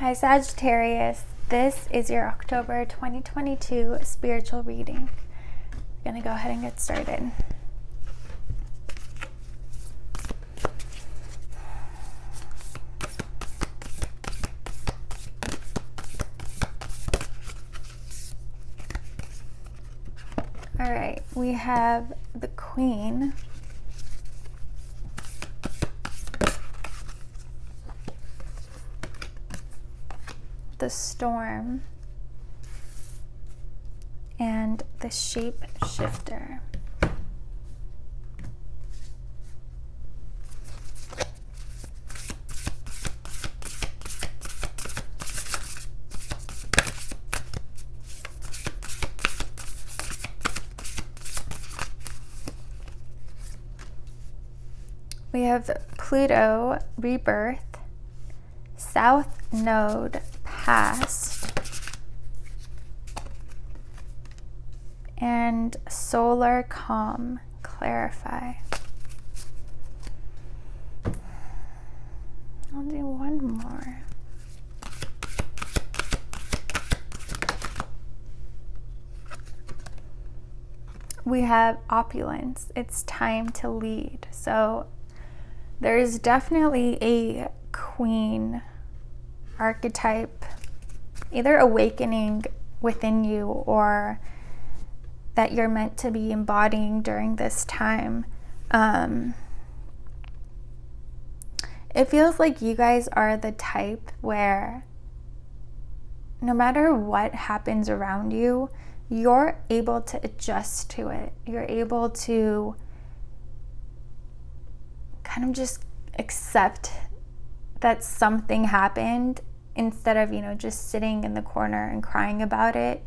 Hi Sagittarius, this is your October 2022 spiritual reading. I'm going to go ahead and get started. All right, we have the Queen, the Storm, and the Shapeshifter. We have Pluto, Rebirth, South Node, Past, and Solar Calm, Clarify. I'll do one more. We have Opulence. It's time to lead. So there is definitely a queen archetype, either awakening within you or that you're meant to be embodying during this time. It feels like you guys are the type where no matter what happens around you, you're able to adjust to it. You're able to kind of just accept that something happened instead of, just sitting in the corner and crying about it.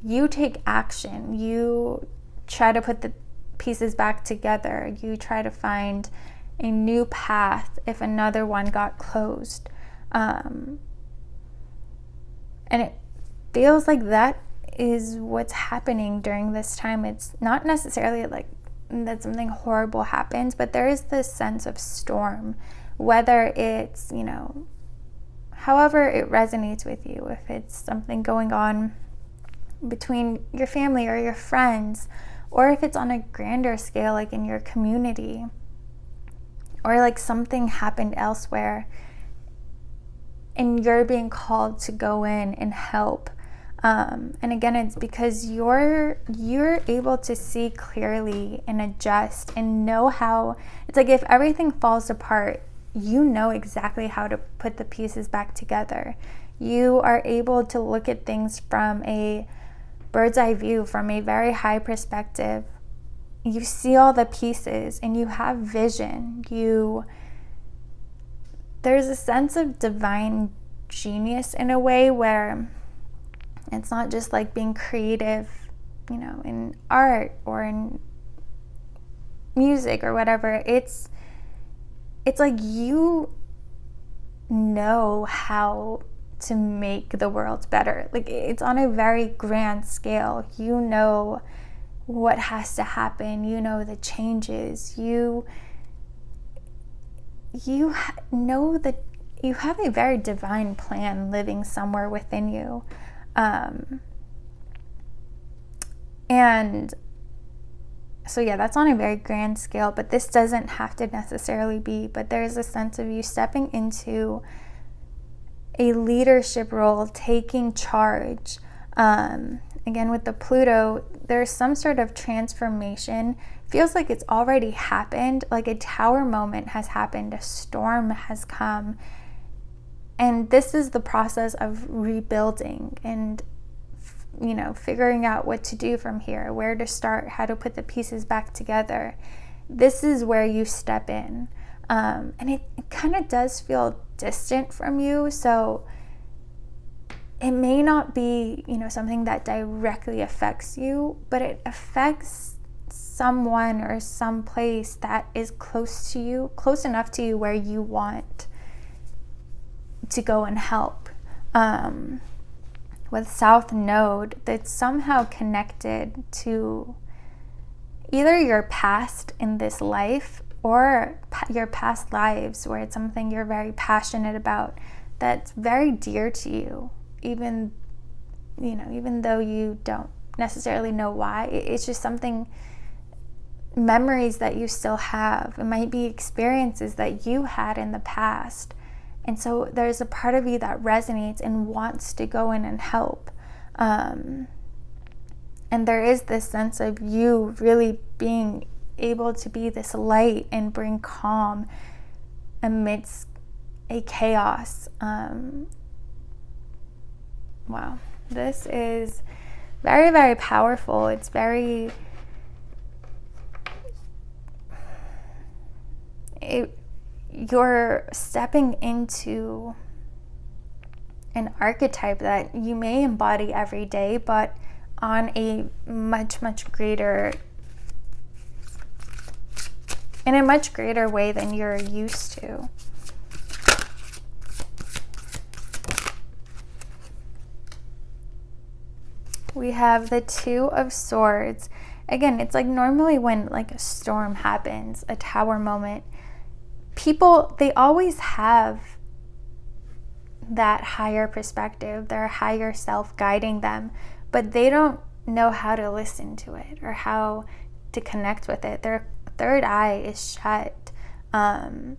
You take action. You try to put the pieces back together. You try to find a new path if another one got closed. And it feels like that is what's happening during this time. It's not necessarily like that something horrible happens, but there is this sense of storm, whether it's, however it resonates with you, if it's something going on between your family or your friends, or if it's on a grander scale, like in your community, or like something happened elsewhere and you're being called to go in and help. And again, it's because you're able to see clearly and adjust and know how. It's like if everything falls apart, you know exactly how to put the pieces back together. You are able to look at things from a bird's eye view, from a very high perspective. You see all the pieces and you have vision. There's a sense of divine genius in a way where it's not just like being creative, in art or in music or whatever. It's like you know how to make the world better. Like it's on a very grand scale. You know what has to happen. You know the changes. You know that you have a very divine plan living somewhere within you. And so yeah, that's on a very grand scale, but this doesn't have to necessarily be, but there's a sense of you stepping into a leadership role, taking charge. Again, with the Pluto, there's some sort of transformation. Feels like it's already happened, like a tower moment has happened, a storm has come. And this is the process of rebuilding and, figuring out what to do from here, where to start, how to put the pieces back together. This is where you step in. And it kind of does feel distant from you. So it may not be, something that directly affects you, but it affects someone or some place that is close to you, close enough to you where you want to go and help. With South Node, that's somehow connected to either your past in this life or your past lives, where it's something you're very passionate about. that's very dear to you, even though you don't necessarily know why. It's just something, memories that you still have. It might be experiences that you had in the past. And so there's a part of you that resonates and wants to go in and help. And there is this sense of you really being able to be this light and bring calm amidst a chaos. Wow, this is very, very powerful. It's very, you're stepping into an archetype that you may embody every day, but on a much, much greater, in a much greater way than you're used to. We have the Two of Swords. Again, it's like normally when like a storm happens, a tower moment, people, they always have that higher perspective, their higher self guiding them, but they don't know how to listen to it or how to connect with it. Their third eye is shut. And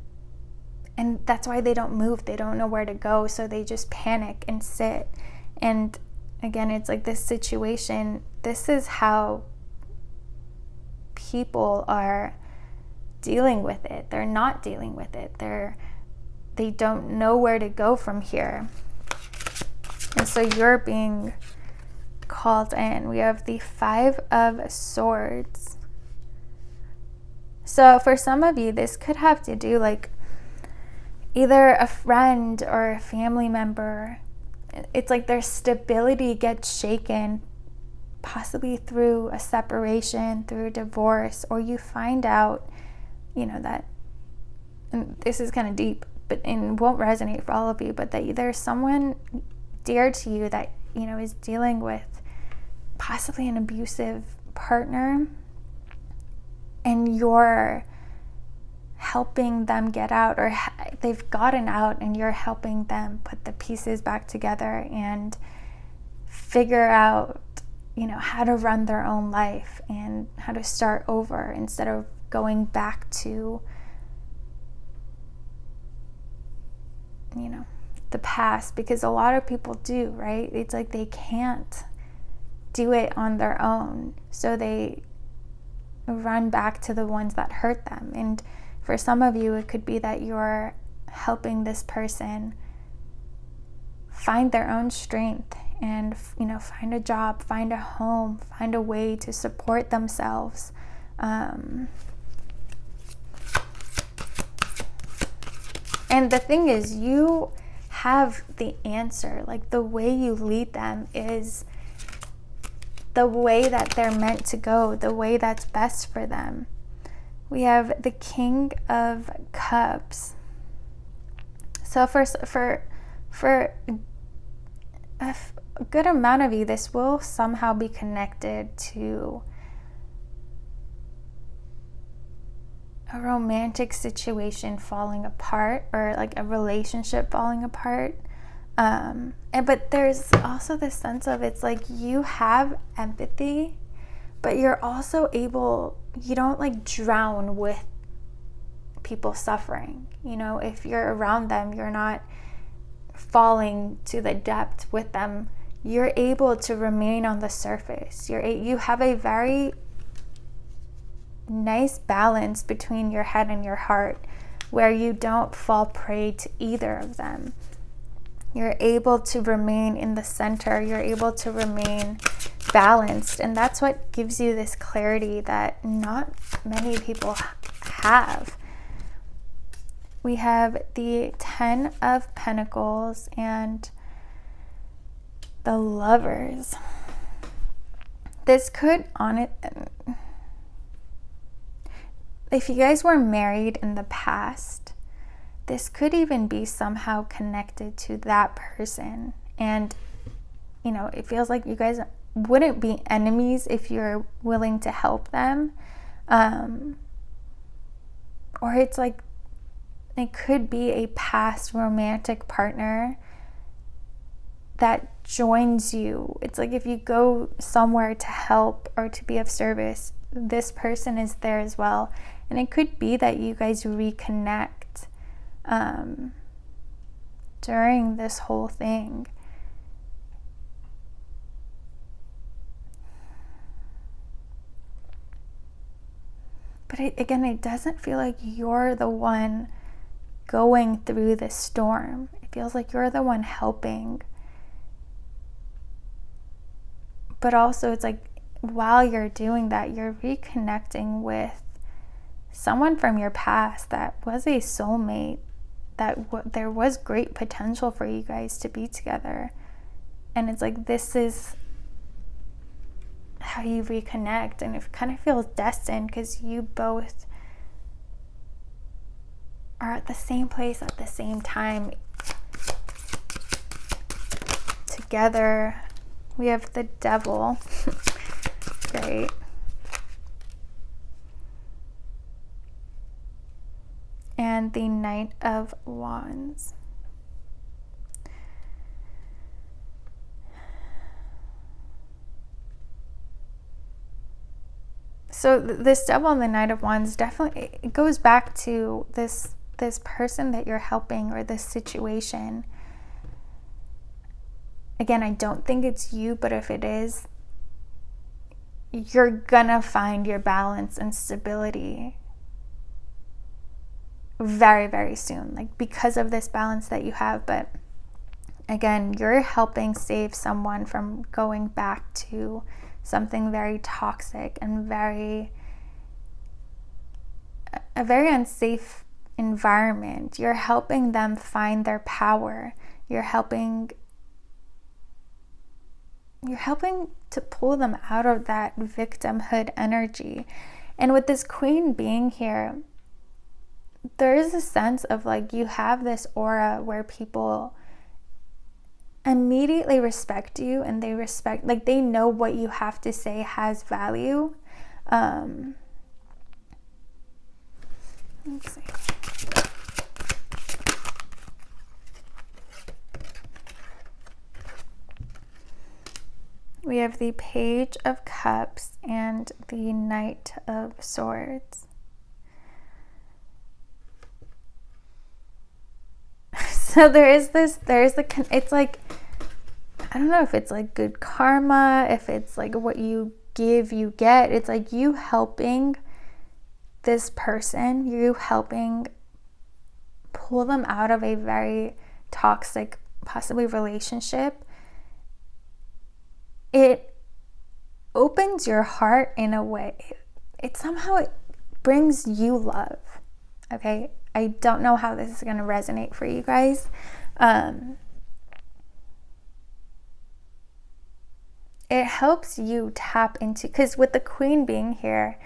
that's why they don't move. They don't know where to go. So they just panic and sit. And again, it's like this situation, this is how people are dealing with it. They're not dealing with it. They don't know where to go from here. And so you're being called in. We have the Five of Swords. So for some of you, this could have to do like either a friend or a family member. It's like their stability gets shaken, possibly through a separation, through a divorce, or you find out, that, and this is kind of deep, but it won't resonate for all of you, but that there's someone dear to you that, is dealing with possibly an abusive partner, and you're helping them get out, or they've gotten out, and you're helping them put the pieces back together and figure out, how to run their own life and how to start over instead of going back to, the past, because a lot of people do, right? It's like they can't do it on their own, so they run back to the ones that hurt them. And for some of you, it could be that you're helping this person find their own strength and, find a job, find a home, find a way to support themselves. And the thing is, you have the answer. Like, the way you lead them is the way that they're meant to go, the way that's best for them. We have the King of Cups. So for a good amount of you, this will somehow be connected to a romantic situation falling apart, or like a relationship falling apart. But there's also this sense of, it's like you have empathy, but you're also able, you don't like drown with people suffering. If you're around them, you're not falling to the depth with them. You're able to remain on the surface. You have a very nice balance between your head and your heart, where you don't fall prey to either of them. You're able to remain in the center. You're able to remain balanced. And that's what gives you this clarity that not many people have. We have the Ten of Pentacles and the Lovers. This could, if you guys were married in the past, this could even be somehow connected to that person. And, it feels like you guys wouldn't be enemies if you're willing to help them. Or it's like It could be a past romantic partner that joins you. It's like if you go somewhere to help or to be of service, this person is there as well. And it could be that you guys reconnect during this whole thing. But it doesn't feel like you're the one going through this storm. It feels like you're the one helping. But also it's like while you're doing that, you're reconnecting with someone from your past that was a soulmate, that there was great potential for you guys to be together. And it's like this is how you reconnect, and it kind of feels destined because you both are at the same place at the same time together. We have the Devil, right? And the Knight of Wands. So this Devil and the Knight of Wands definitely, it goes back to this person that you're helping, or this situation. Again, I don't think it's you, but if it is, you're gonna find your balance and stability very, very soon, like because of this balance that you have. But again, you're helping save someone from going back to something very toxic and a very unsafe environment. You're helping them find their power. You're helping to pull them out of that victimhood energy. And with this Queen being here, there is a sense of like you have this aura where people immediately respect you, and they respect, like they know what you have to say has value. Let's see. We have the Page of Cups and the Knight of Swords. So it's like, I don't know if it's like good karma, if it's like what you give, you get. It's like you helping this person, you helping pull them out of a very toxic, possibly relationship. It opens your heart in a way. It brings you love. Okay? I don't know how this is going to resonate for you guys. It helps you tap into, because with the Queen being here,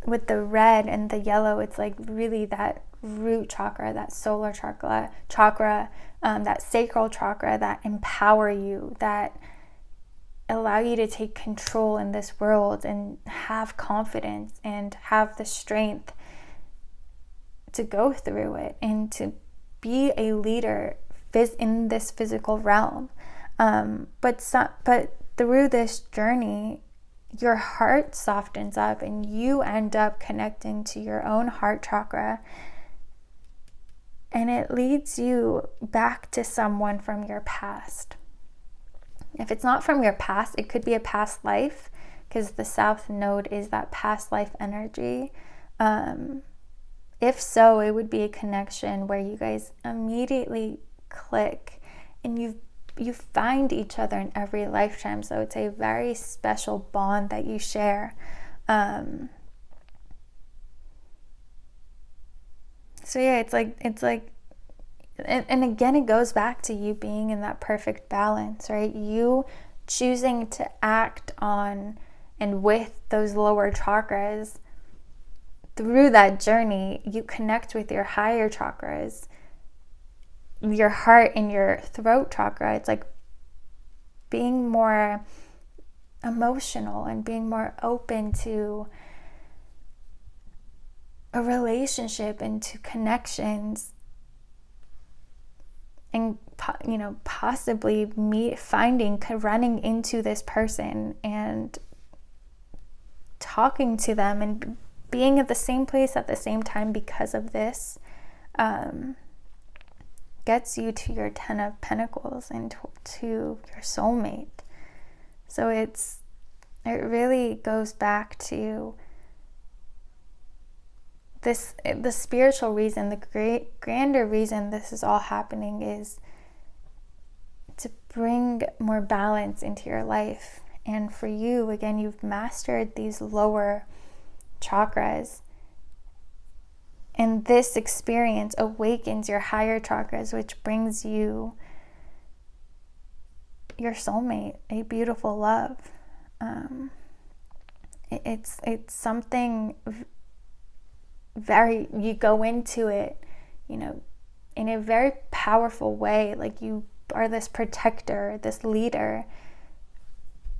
with the red and the yellow, it's like really that root chakra, that solar chakra, that sacral chakra that empower you, that allow you to take control in this world and have confidence and have the strength to go through it and to be a leader in this physical realm. But through this journey, your heart softens up and you end up connecting to your own heart chakra, and it leads you back to someone from your past. If it's not from your past, it could be a past life, because the South Node is that past life energy. If so, it would be a connection where you guys immediately click and you find each other in every lifetime. So it's a very special bond that you share. So yeah, it's like, and again, it goes back to you being in that perfect balance, right? You choosing to act on and with those lower chakras. Through that journey, you connect with your higher chakras, your heart and your throat chakra. It's like being more emotional and being more open to a relationship and to connections and possibly running into this person and talking to them and being at the same place at the same time because of this gets you to your 10 of Pentacles and to your soulmate. So it really goes back to this, the spiritual reason, the grander reason this is all happening is to bring more balance into your life. And for you, again, you've mastered these lower chakras, and this experience awakens your higher chakras, which brings you your soulmate, a beautiful love. It's something very, you go into it, in a very powerful way, like you are this protector, this leader,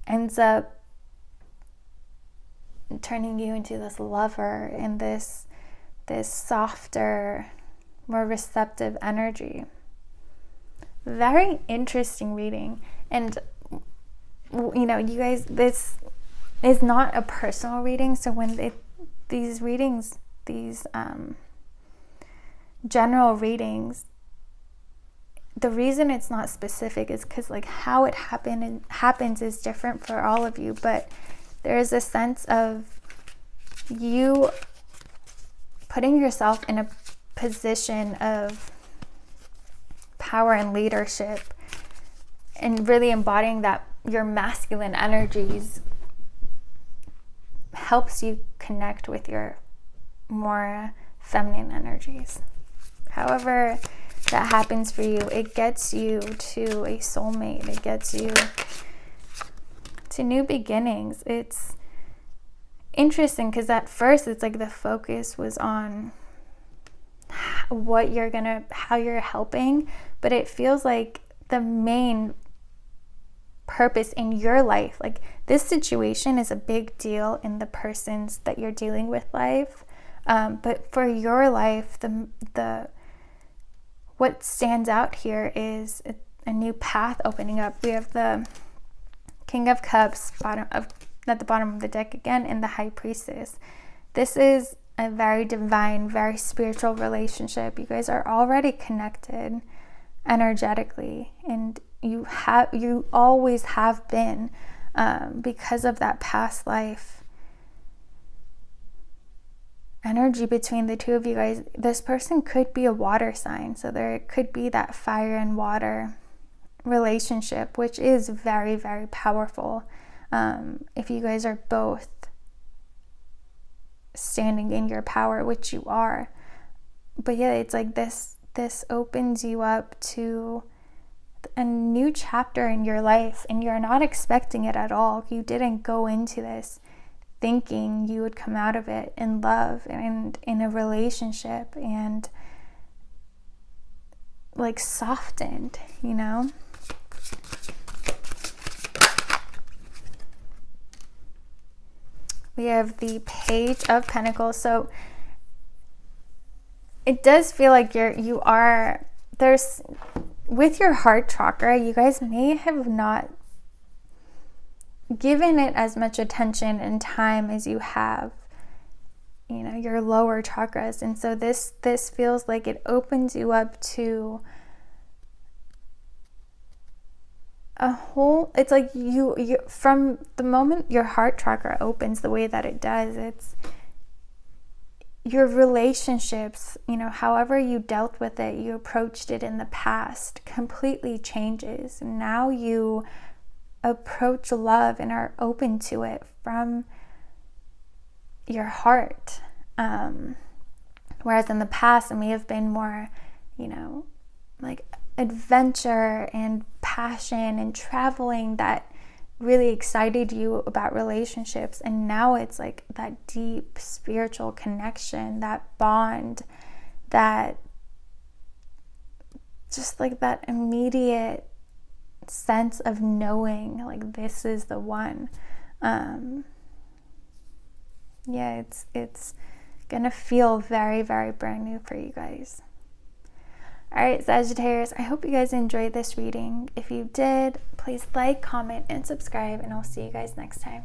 ends up turning you into this lover and this softer, more receptive energy. Very interesting reading. And you guys, this is not a personal reading, so when these readings, these general readings, the reason it's not specific is because how it happens is different for all of you, but there is a sense of you putting yourself in a position of power and leadership and really embodying that your masculine energies helps you connect with your more feminine energies. However that happens for you, it gets you to a soulmate. It gets you to new beginnings. It's interesting because at first it's like the focus was on how you're helping, but it feels like the main purpose in your life, like this situation is a big deal in the person's that you're dealing with life, but for your life, the what stands out here is a new path opening up. We have the King of Cups at the bottom of the deck again, and the High Priestess. This is a very divine, very spiritual relationship. You guys are already connected energetically, and you always have been, because of that past life energy between the two of you guys. This person could be a water sign, so there could be that fire and water relationship, which is very, very powerful. If you guys are both standing in your power, which you are. But yeah, it's like this opens you up to a new chapter in your life, and you're not expecting it at all. You didn't go into this thinking you would come out of it in love and in a relationship and softened, We have the Page of Pentacles. So it does feel like there's with your heart chakra, you guys may have not given it as much attention and time as you have, your lower chakras. And so this feels like it opens you up to it's like you from the moment your heart chakra opens the way that it does, it's your relationships, however you dealt with it, you approached it in the past, completely changes. Now you approach love and are open to it from your heart, whereas in the past it may have been more, adventure and passion and traveling that really excited you about relationships. And now it's like that deep spiritual connection, that bond, that just that immediate sense of knowing this is the one. It's gonna feel very, very brand new for you guys. All right, Sagittarius, I hope you guys enjoyed this reading. If you did, please like, comment, and subscribe, and I'll see you guys next time.